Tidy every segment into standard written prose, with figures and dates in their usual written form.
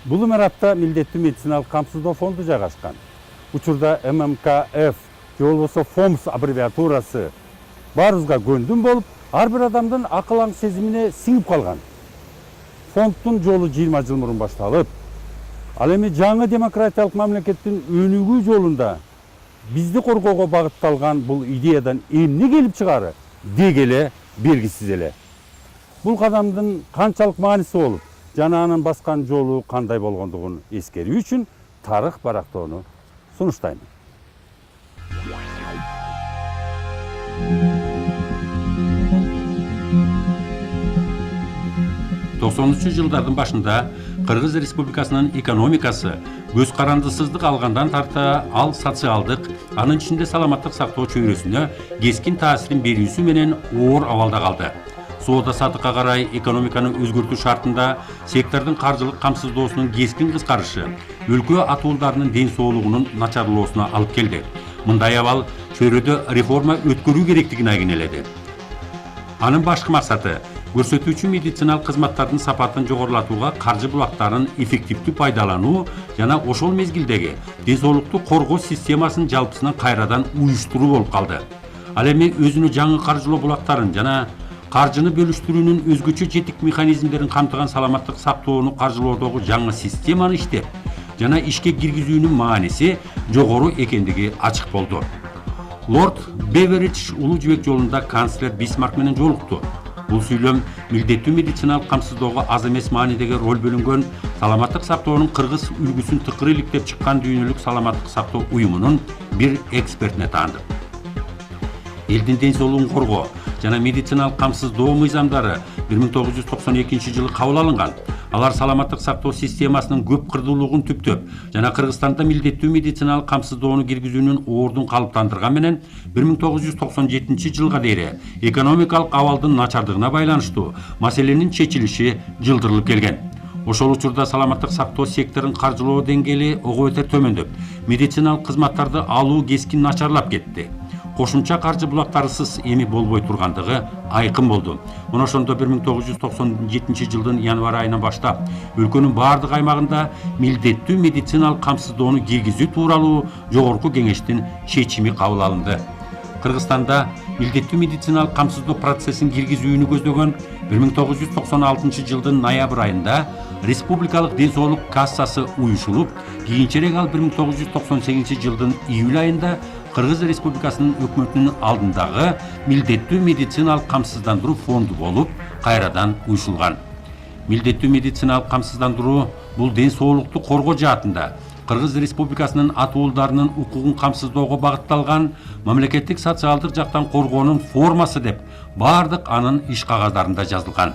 Бул имаратта милдеттүү медициналык камсыздоо фонду жайгашкан. Учурда ММКФ же болбосо ФОМС аббревиатурасы баарыбызга көндүм болуп, ар бир адамдын акыл аң сезимине сиңип калган. Фонддун жолу 20 жыл мурун башталып, ал эми жаңы демократиялык мамлекеттин өнүгүү жолунда бизди коргоого багытталган бул идеядан эмне келип чыгары деги эле белгисиз эле. Бул кадамдын канчалык мааниси болуп, жана анын баскан жолу кандай болгондугун эскерүү үчүн тарых барактоону сунуштайм. 90 жылдардын башында Кыргыз Республикасынын экономикасы көз карандысыздык алгандан тарта ал социалдык, анын ичинде саламаттык сактоо чөйрөсүнө кескин таасирин берүүсү менен оор абалда калды. Соода сатыкка карай экономиканы өзгөртүү шартында сектордун каржылык камсыздоосунун кескин кыскарышы өлкө атуулдарынын ден соолугунун начарлоосуна алып келди. Мындай абал чөйрөдө реформа өткөрүү керектигин айгинеледи. Анын башкы максаты көрсөтүүчү медициналык кызматтардын сапатын жогорулатууга каржы булактарын эффективдүү пайдалануу жана ошол мезгилдеги ден соолукту коргоо системасын жалпысынан кайрадан уюштуруу болуп калды. Ал эми өзүнүн жаңы каржылоо булактарын жана каржыны бөлүштүрүүнүн өзгөчө жетик механизмдерин камтыган саламаттык сактоону каржылоодогу жаңы системаны иштеп жана ишке киргизүүнүн мааниси жогору экендиги ачык болду. Лорд Беверидж улуу жибек жолунда канцлер Бисмарк менен жолукту. Бул сүйлөм милдеттүү медициналык камсыздоого аз эмес маанидеги роль бөлүнгөн саламаттык сактоонун кыргыз үлгүсүн тыкыр иликтеп чыккан дүйнөлүк саламаттык сактоо уюмунун бир экспертине таанды. Элдин ден соолугун коргоо жана медициналык камсыздоо мыйзамдары 1992 жылы кабыл алынган. Алар саламаттык сактоо системасынын көп кырдуулугун түптөп жана Кыргызстанда милдеттүү медициналык камсыздоону киргизүүнүн ордун калыптандырган менен 1997 жылга дейин экономикалык абалдын начардыгына байланыштуу маселенин чечилиши жылдырылып келген. Ошол учурда саламаттык сактоо секторун каржылоо деңгээли ого бетер төмөндөп, медициналык кызматтарды алуу кескин начарлап кетти. Кошумча каржы булактарысыз эми болбой тургандыгы айкын болду. Мына ошондо 1997 жылдын январь айынан баштап өлкөнүн бардык аймагында милдеттүү медициналык камсыздоону киргизүү тууралуу жогорку кеңештин чечими кабыл алынды. Кыргызстанда милдеттүү медициналык камсыздоо процессин киргизүүнү көздөгөн 1996 жылдын ноябрь айында Республикалык ден соолук кассасы уюшулуп, кийинчерээк ал 1998 жылдын июль айында Кыргыз Республикасынын өкмөтүнүн алдындагы милдеттүү медициналык камсыздандыруу фонду болуп кайрадан уюшулган. Милдеттүү медициналык камсыздандыруу бул ден соолукту коргоо жаатында Кыргыз Республикасынын атуулдарынын укугун камсыздоого багытталган мамлекеттик социалдык жактан коргоонун формасы деп бардык анын иш кагаздарында жазылган.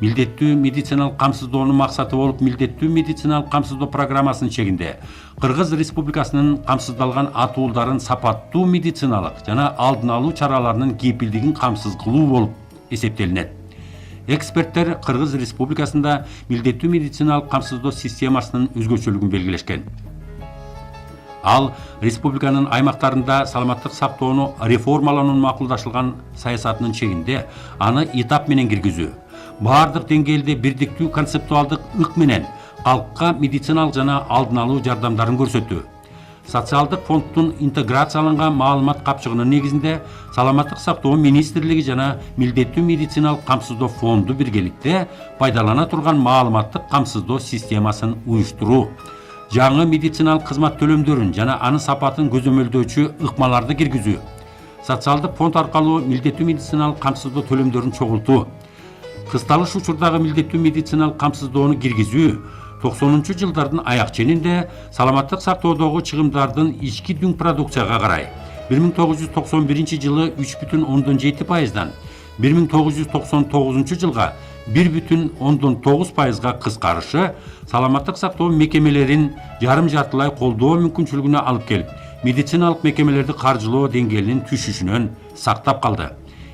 Милдеттүү медициналык камсыздоонун максаты болуп милдеттүү медициналык камсыздоо программасынын чегинде Кыргыз Республикасынын камсыздалган атуулдарын сапаттуу медициналык жана алдын алуу чараларынын кепилдигин камсыз кылуу болуп эсептелинет. Эксперттер Кыргыз Республикасында милдеттүү медициналык камсыздоо системасынын өзгөчөлүгүн белгилешкен. Ал республиканын аймактарында саламаттык сактоону реформалоонун макулдашылган саясатынын чегинде аны этап менен киргизүү, бардык деңгээлде бирдиктүү концептуалдык ык менен калкка медициналык жана алдын алуу жардамдарын көрсөтүү. Социалдык фонддун интеграцияланган маалымат капчыгынын негизинде саламаттык сактоо министрлиги жана милдеттүү медициналык камсыздоо фонду биргеликте пайдалана турган маалыматтык камсыздоо системасын уюштуруу, жаңы медициналык кызмат төлөмдөрүн жана анын сапатын көзөмөлдөөчү ыкмаларды киргизүү, социалдык фонд аркылуу милдеттүү медициналык камсыздоо төлөмдөрүн чогултуу, кысталыш учурдагы милдеттүү медициналык камсыздоону киргизүү 90 жылдардын аяк ченинде саламаттык сактоодогу чыгымдардын ички дүң продукцияга карай 1991 жылы 3,7%дан 1999 жылга 1,9%га кыскарышы саламаттык сактоо мекемелерин жарым жартылай колдоо мүмкүнчүлүгүнө алып келип, медициналык мекемелерди каржылоо деңгээлинин түшүшүнөн сактап калды.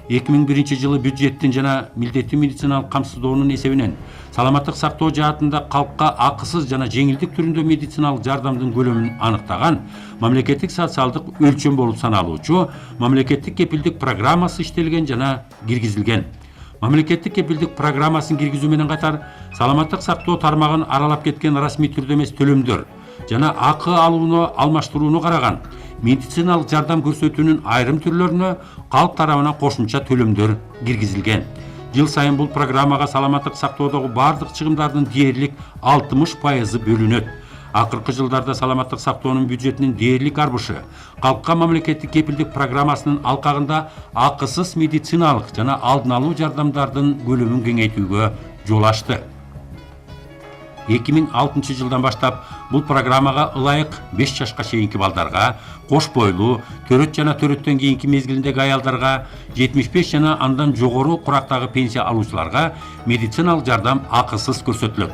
2001 жылы бюджеттин жана милдеттүү медициналык камсыздоонун эсебинен саламаттык сактоо жаатында калкка акысыз жана жеңилдик түрүндө медициналык жардамдын көлөмүн аныктаган мамлекеттик социалдык өлчөм болуп саналуучу мамлекеттик кепилдик программасы иштелген жана киргизилген. Мамлекеттик кепилдик программасын киргизүү менен катар саламаттык сактоо тармагын аралап кеткен расмий түрдө эмес төлөмдөр жана акы алууну алмаштырууну караган медициналык жардам көрсөтүүнүн айрым түрлөрүнө калк тарабынан кошумча төлөмдөр киргизилген. Жыл сайын бул программага саламаттык сактоодогу бардык чыгымдардын дээрлик 60% бөлүнөт. Акыркы жылдарда саламаттык сактоонун бюджетинин дээрлик арбышы калкка мамлекеттик кепилдик программасынын алкагында акысыз медициналык жана алдын алуу жардамдардын көлөмүн кеңейтүүгө жол ачты. 2006 жылдан баштап бул программага ылайык 5 жашка чейинки балдарга, кош бойлуу, төрөт жана төрөттөн кийинки мезгилиндеги аялдарга, 75 жана андан жогору курактагы пенсия алуучуларга медициналык жардам акысыз көрсөтүлөт.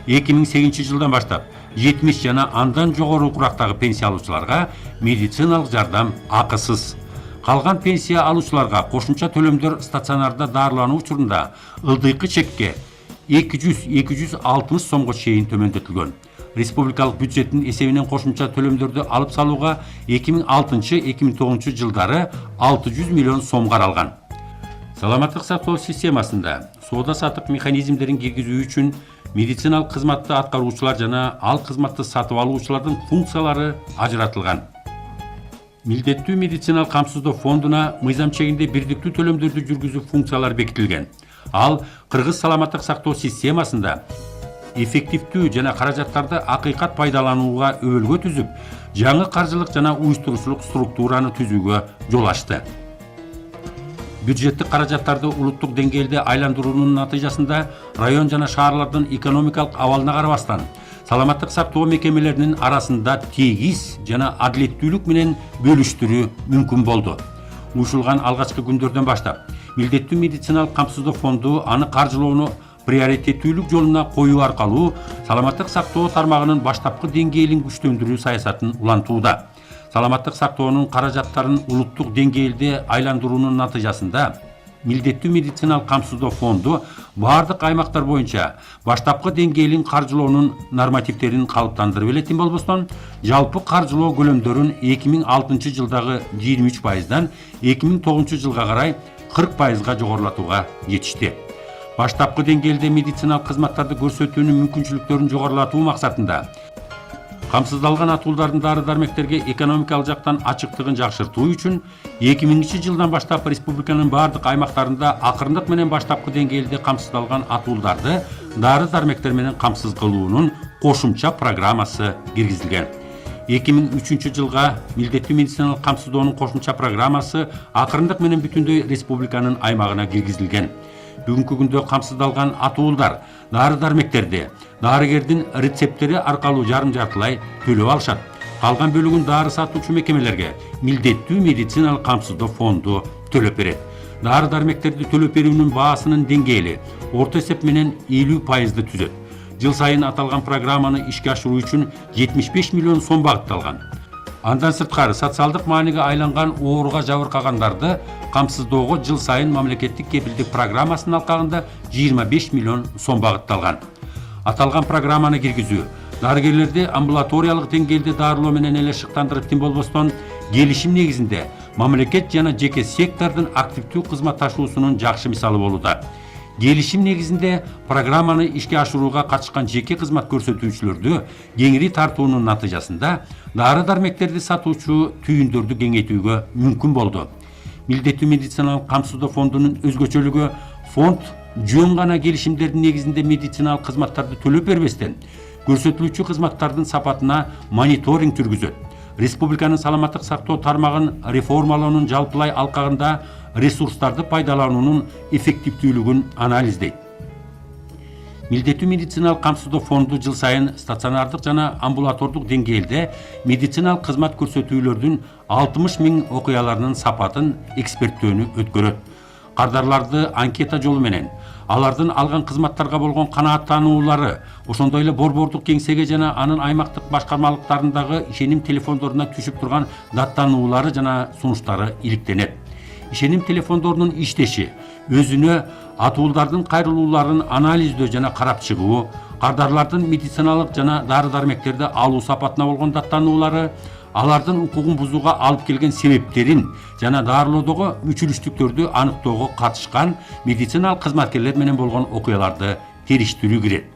2008 жылдан баштап 70 жана андан жогору курактагы пенсия алуучуларга медициналык жардам акысыз. Калган пенсия алуучуларга кошумча төлөмдөр стационарда дарылануу учурунда ылдыйкы чекке 200-260 сомго чейин төмөндөтүлгөн. Республикалык бюджеттин эсебинен кошумча төлөмдөрдү алып салууга 2006-2009 жылдары 600 миллион сом каралган. Саламаттык сактоо системасында соода сатык механизмдерин киргизүү үчүн медициналык кызматты аткаруучулар жана ал кызматты сатып алуучулардын функциялары ажыратылган. Милдеттүү медициналык камсыздоо фондуна мыйзам чегинде бирдиктүү төлөмдөрдү жүргүзүү функциялары бекитилген. Ал кыргыз саламаттык сактоо системасында эффективдүү жана каражаттарды акыйкат пайдаланууга өбөлгө түзүп, жаңы каржылык жана уюштуруучулук структураны түзүүгө жол ачты. Бюджеттик каражаттарды улуттук деңгээлде айландыруунун натыйжасында район жана шаарлардын экономикалык абалына карабастан саламаттык сактоо мекемелеринин арасында тегиз жана адилеттүүлүк менен бөлүштүрүү мүмкүн болду. Уюшулган алгачкы күндөрдөн баштап милдеттүү медициналык камсыздоо фонду аны каржылоону приоритеттүүлүк жолуна коюу аркылуу саламаттык сактоо тармагынын баштапкы деңгээлин күчтөндүрүү саясатын улантууда. Саламаттык сактоонун каражаттарын улуттук деңгээлде айландыруунун натыйжасында милдеттүү медициналык камсыздоо фонду бардык аймактар боюнча баштапкы деңгээлин каржылоонун нормативдерин калыптандырып элетин болбостон, жалпы каржылоо көлөмдөрүн 2006 жылдагы 23%дан 2009 жылга карай 40%га жогорулатууга жетишти. Баштапкы деңгээлде медициналык кызматтарды көрсөтүүнүн мүмкүнчүлүктөрүн жогорулатуу максатында камсыздалган атуулдардын дары-дармектерге экономикалык жактан ачыктыгын жакшыртуу үчүн 2000 жылдан баштап республиканын бардык аймактарында акырындык менен баштапкы деңгээлде камсыздалган атуулдарды дары-дармектер менен камсыз кылуунун кошумча программасы киргизилген. 2003 жылга милдеттүү медициналык камсыздоонун кошумча программасы акырындык менен бүтүндөй республиканын аймагына киргизилген. Бүгүнкү күндө камсыздалган атуулдар дары-дармектерди дарыгердин рецепттери аркылуу жарым-жартылай төлөп алышат. Калган бөлүгүн дары сатуучу мекемелерге милдеттүү медициналык камсыздоо фонду төлөп берет. Дары-дармектерди төлөп берүүнүн баасынын деңгээли орто эсеп менен 50%ды түзөт. Жыл сайын аталган программаны ишке ашыруу үчүн 75 миллион сом багытталган. Андан сырткары социалдык мааниге айланган ооруга жабыркагандарды камсыздоого жыл сайын мамлекеттик кепилдик программасынын алкагында 25 миллион сом багытталган. Аталган программаны киргизүү дарыгерлерди амбулаториялык деңгээлде дарылоо менен эле шыктандырып тим болбостон, келишим негизинде мамлекет жана жеке сектордун активдүү кызматташуусунун жакшы мисалы болууда. Келишим негизинде программаны ишке ашырууга катышкан жеке кызмат көрсөтүүчүлөрдү кеңири тартуунун натыйжасында дары-дармектерди сатуучу түйүндөрдү кеңейтүүгө мүмкүн болду. Милдеттүү медициналык камсыздоо фондунун өзгөчөлүгү фонд жөн гана келишимдердин негизинде медициналык кызматтарды төлөп бербестен, көрсөтүлүүчү кызматтардын сапатына мониторинг жүргүзөт. Республиканын саламаттык сактоо тармагын реформалоонун жалпылай алкагында ресурстарды пайдалануунун эффективдүүлүгүн анализдейт. Милдеттүү медициналык камсыздоо фонду жыл сайын стационардык жана амбулатордук деңгээлде медициналык кызмат көрсөтүүлөрдүн 60 000 окуяларынын сапатын эксперттөөнү өткөрөт. Кардарларды анкета жолу менен алардын алган кызматтарга болгон канааттануулары, ошондой эле борбордук кеңсеге жана анын аймактык башкармалыктарындагы ишеним телефондоруна түшүп турган даттануулары жана сунуштары иликтенет. Ишеним телефондорунун иштеши өзүнө атуулдардын кайрылууларын анализдөө жана карап чыгуу, кардарлардын медициналык жана дары-дармектерди алуу сапатына болгон даттануулары, алардын укугун бузууга алып келген себептерин жана дарылоодогу мүчүлүштүктөрдү аныктоого катышкан медициналык кызматкерлер менен болгон окуяларды териштирүү кирет.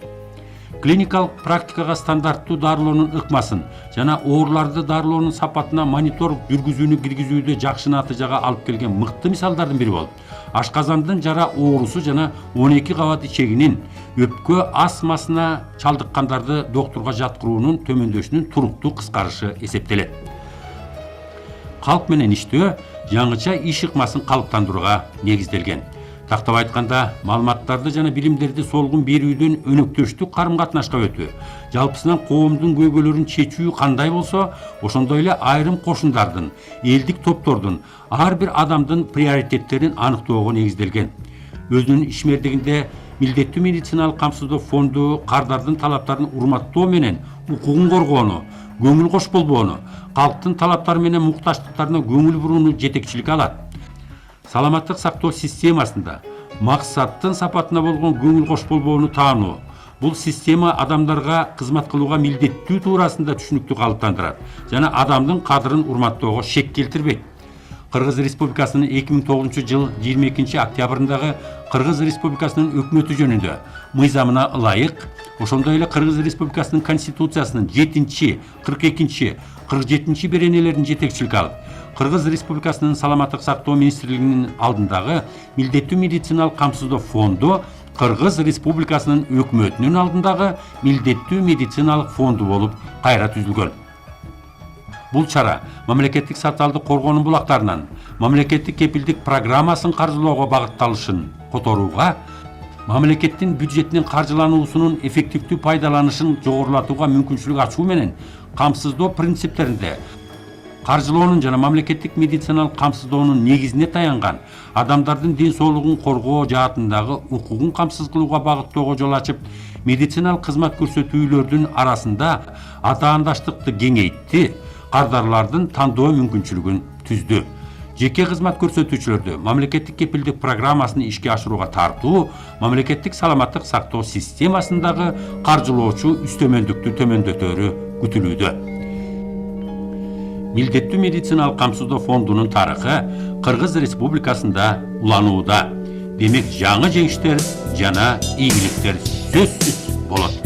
Клиникалык практикага стандарттуу дарылоонун ыкмасын жана ооруларды дарылоонун сапатына мониторинг жүргүзүүнү киргизүүдө жакшы натыйжага алып келген мыкты мисалдардын бири болуп, ашказандын жара оорусу жана 12 кабат ичегинин өпкө астмасына чалдыккандарды доктурга жаткыруунун төмөндөшүнүн туруктуу кыскарышы эсептелет. Калк менен иштөө жаңыча иш ыкмасын калыптандырууга негизделген. Тактап айтканда, маалыматтарды жана билимдерди солгун берүүдөн өнөктөштүк карым-катнашка өтүү, жалпысынан коомдун көйгөйлөрүн чечүү кандай болсо, ошондой эле айрым кошундардын, элдик топтордун, ар бир адамдын приоритеттерин аныктоого негизделген. Өзүнүн ишмердигинде милдеттүү медициналык камсыздоо фонду кардардын талаптарын урматтоо менен укугун коргоону, көңүл кош болбоону, калктын талаптары менен муктаждыктарына көңүл бурууну жетекчиликке алат. Саламаттык сактоо системасында максаттын сапатына болгон көңүл кош болбоону таануу. Бул система адамдарга кызмат кылууга милдеттүү туурасында түшүнүктүү калыптандырат жана адамдын кадырын урматтоого шек келтирбейт. Кыргыз Республикасынын 2009 жыл 22 октябрындагы Кыргыз Республикасынын өкмөтү жөнүндө мыйзамына ылайык, ошондой эле Кыргыз Республикасынын Конституциясынын 7, 42, 47 беренелерин жетекчиликке алып, Кыргыз Республикасынын Саламаттык сактоо министрлигинин алдындагы милдеттүү медициналык камсыздоо фонду Кыргыз Республикасынын өкмөтүнүн алдындагы милдеттүү медициналык фонду болуп кайра түзүлгөн. Бул чара мамлекеттик саталды коргоонун булактарынан мамлекеттик кепилдик программасын каржылоого багытталышын которууга, мамлекеттин бюджетинин каржылануусунун эффективдүү пайдаланышын жогорулатууга мүмкүнчүлүк ачуу менен камсыздоо принциптеринде каржылоонун жана мамлекеттик медициналык камсыздоонун негизине таянган адамдардын ден соолугун коргоо жаатындагы укугун камсыз кылууга багыттоого жол ачып, медициналык кызмат көрсөтүүлөрдүн арасында атаандаштыкты кеңейтти, кардарлардын тандоо мүмкүнчүлүгүн түздү. Жеке кызмат көрсөтүүчүлөрдү мамлекеттик кепилдик программасын ишке ашырууга тартуу, мамлекеттик саламаттык сактоо системасындагы каржылоочу үстөмөлдүктү төмөндөтөөрү күтүлүүдө. Милдеттүү медициналык камсыздоо фондунун тарыхы Кыргыз Республикасында уланууда. Демек, жаңы жеңиштер жана ийгиликтер сөзсүз болот.